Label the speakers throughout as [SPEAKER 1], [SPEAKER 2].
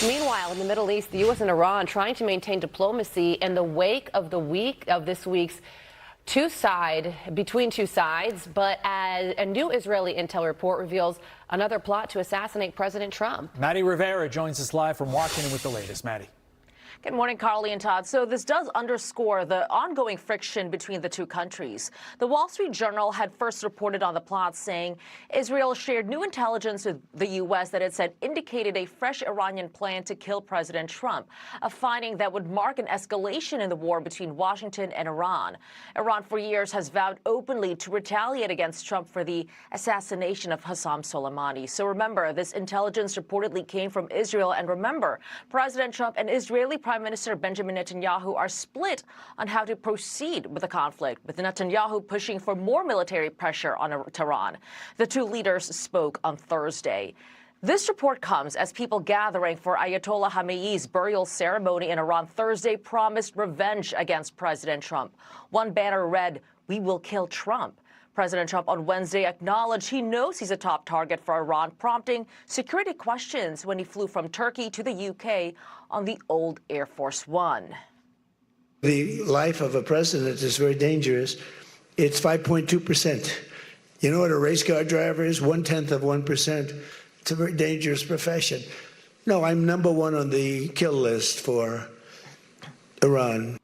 [SPEAKER 1] Meanwhile, in the Middle East, the U.S. and Iran trying to maintain diplomacy in the wake of this week's between two sides. But as a new Israeli intel report reveals another plot to assassinate President Trump.
[SPEAKER 2] Maddie Rivera joins us live from Washington with the latest. Maddie.
[SPEAKER 3] Good morning, Carly and Todd. So this does underscore the ongoing friction between the two countries. The Wall Street Journal had first reported on the plot, saying Israel shared new intelligence with the U.S. that it said indicated a fresh Iranian plan to kill President Trump, a finding that would mark an escalation in the war between Washington and Iran. Iran for years has vowed openly to retaliate against Trump for the assassination of Qasem Soleimani. So remember, this intelligence reportedly came from Israel. And remember, President Trump and Israeli Prime Minister Benjamin Netanyahu are split on how to proceed with the conflict, with Netanyahu pushing for more military pressure on Tehran. The two leaders spoke on Thursday. This report comes as people gathering for Ayatollah Khamenei's burial ceremony in Iran Thursday promised revenge against President Trump. One banner read, "We will kill Trump." President Trump on Wednesday acknowledged he knows he's a top target for Iran, prompting security questions when he flew from Turkey to the UK on the old Air Force One.
[SPEAKER 4] The life of a president is very dangerous. It's 5.2%. You know what a race car driver is? 1/10 of 1%. It's a very dangerous profession. No, I'm number one on the kill list for Iran.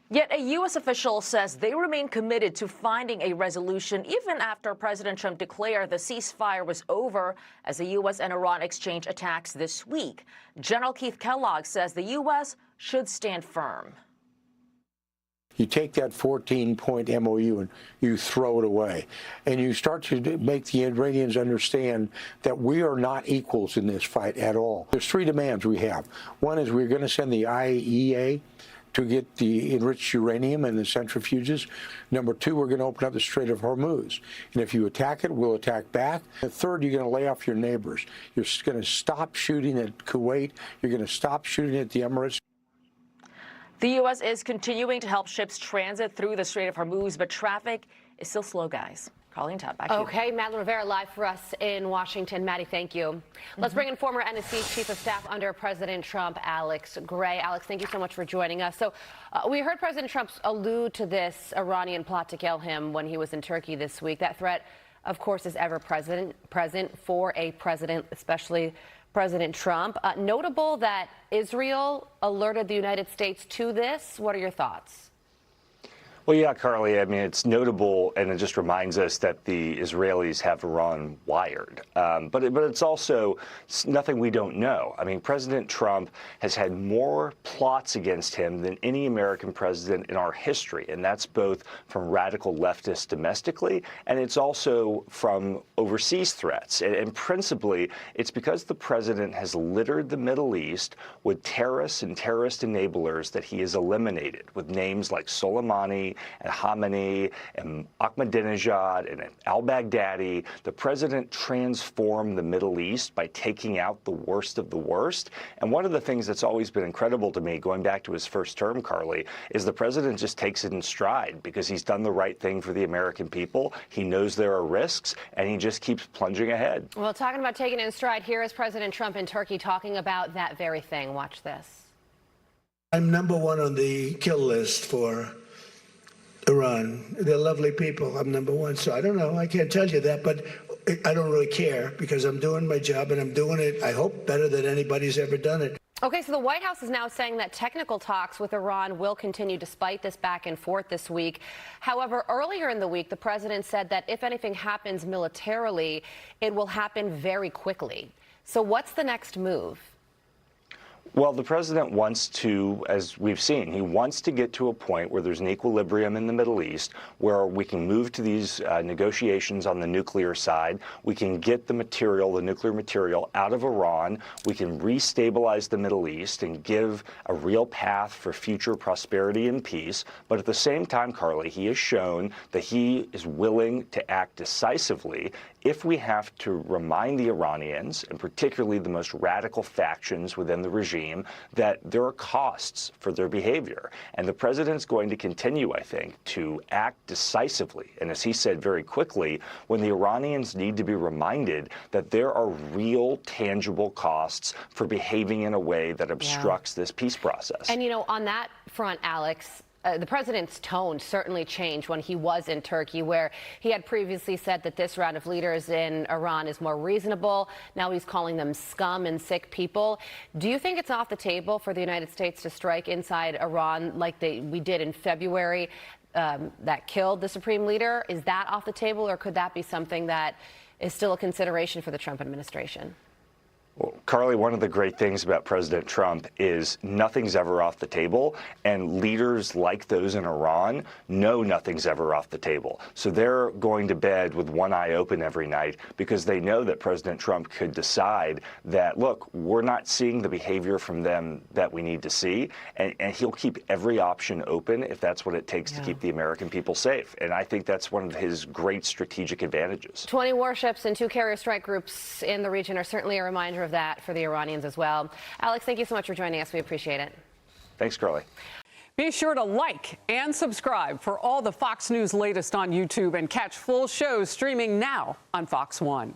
[SPEAKER 3] Yet a U.S. official says they remain committed to finding a resolution even after President Trump declared the ceasefire was over as the U.S. and Iran exchange attacks this week. General Keith Kellogg says the U.S. should stand firm.
[SPEAKER 5] You take that 14-point MOU and you throw it away. And you start to make the Iranians understand that we are not equals in this fight at all. There's three demands we have. One is we're going to send the IAEA to get the enriched uranium and the centrifuges. Number two, we're going to open up the Strait of Hormuz. And if you attack it, we'll attack back. The third, you're going to lay off your neighbors. You're going to stop shooting at Kuwait. You're going to stop shooting at the Emirates.
[SPEAKER 3] The U.S. is continuing to help ships transit through the Strait of Hormuz, but traffic is still slow, guys. Colleen, Todd, back to you.
[SPEAKER 1] Okay, Madeline Rivera live for us in Washington. Maddie, thank you. Let's bring in former NSC Chief of Staff under President Trump, Alex Gray. Alex, thank you so much for joining us. So we heard President Trump allude to this Iranian plot to kill him when he was in Turkey this week. That threat, of course, is ever present for a president, especially President Trump. Notable that Israel alerted the United States to this. What are your thoughts?
[SPEAKER 6] Well, yeah, Carly, I mean, it's notable, and it just reminds us that the Israelis have Iran wired. But it's also nothing we don't know. I mean, President Trump has had more plots against him than any American president in our history, and that's both from radical leftists domestically, and it's also from overseas threats. And principally, it's because the president has littered the Middle East with terrorists and terrorist enablers that he has eliminated, with names like Soleimani and Khamenei and Ahmadinejad and al-Baghdadi. The president transformed the Middle East by taking out the worst of the worst. And one of the things that's always been incredible to me, going back to his first term, Carly, is the president just takes it in stride because he's done the right thing for the American people. He knows there are risks, and he just keeps plunging ahead.
[SPEAKER 1] Well, talking about taking it in stride, here is President Trump in Turkey talking about that very thing. Watch this.
[SPEAKER 4] I'm number one on the kill list for Iran. They're lovely people. I'm number one. So I don't know. I can't tell you that, but I don't really care because I'm doing my job and I'm doing it, I hope, better than anybody's ever done it.
[SPEAKER 1] Okay, so the White House is now saying that technical talks with Iran will continue despite this back and forth this week. However, earlier in the week, the president said that if anything happens militarily, it will happen very quickly. So what's the next move?
[SPEAKER 6] Well, the president wants to, as we've seen, he wants to get to a point where there's an equilibrium in the Middle East where we can move to these negotiations on the nuclear side. We can get the material, the nuclear material, out of Iran. We can restabilize the Middle East and give a real path for future prosperity and peace. But at the same time, Carly, he has shown that he is willing to act decisively if we have to remind the Iranians, and particularly the most radical factions within the regime, that there are costs for their behavior. And the president's going to continue, I think, to act decisively, and as he said, very quickly, when the Iranians need to be reminded that there are real, tangible costs for behaving in a way that obstructs this peace process.
[SPEAKER 1] And, you know, on that front, Alex, the president's tone certainly changed when he was in Turkey, where he had previously said that this round of leaders in Iran is more reasonable. Now he's calling them scum and sick people. Do you think it's off the table for the United States to strike inside Iran like we did in February that killed the supreme leader? Is that off the table, or could that be something that is still a consideration for the Trump administration?
[SPEAKER 6] Well, Carly, one of the great things about President Trump is nothing's ever off the table, and leaders like those in Iran know nothing's ever off the table. So they're going to bed with one eye open every night because they know that President Trump could decide that, look, we're not seeing the behavior from them that we need to see, and he'll keep every option open if that's what it takes to keep the American people safe. And I think that's one of his great strategic advantages. 20
[SPEAKER 1] warships and 2 carrier strike groups in the region are certainly a reminder of that for the Iranians as well. Alex, thank you so much for joining us. We appreciate it.
[SPEAKER 6] Thanks, Carly.
[SPEAKER 7] Be sure to like and subscribe for all the Fox News latest on YouTube, and catch full shows streaming now on Fox One.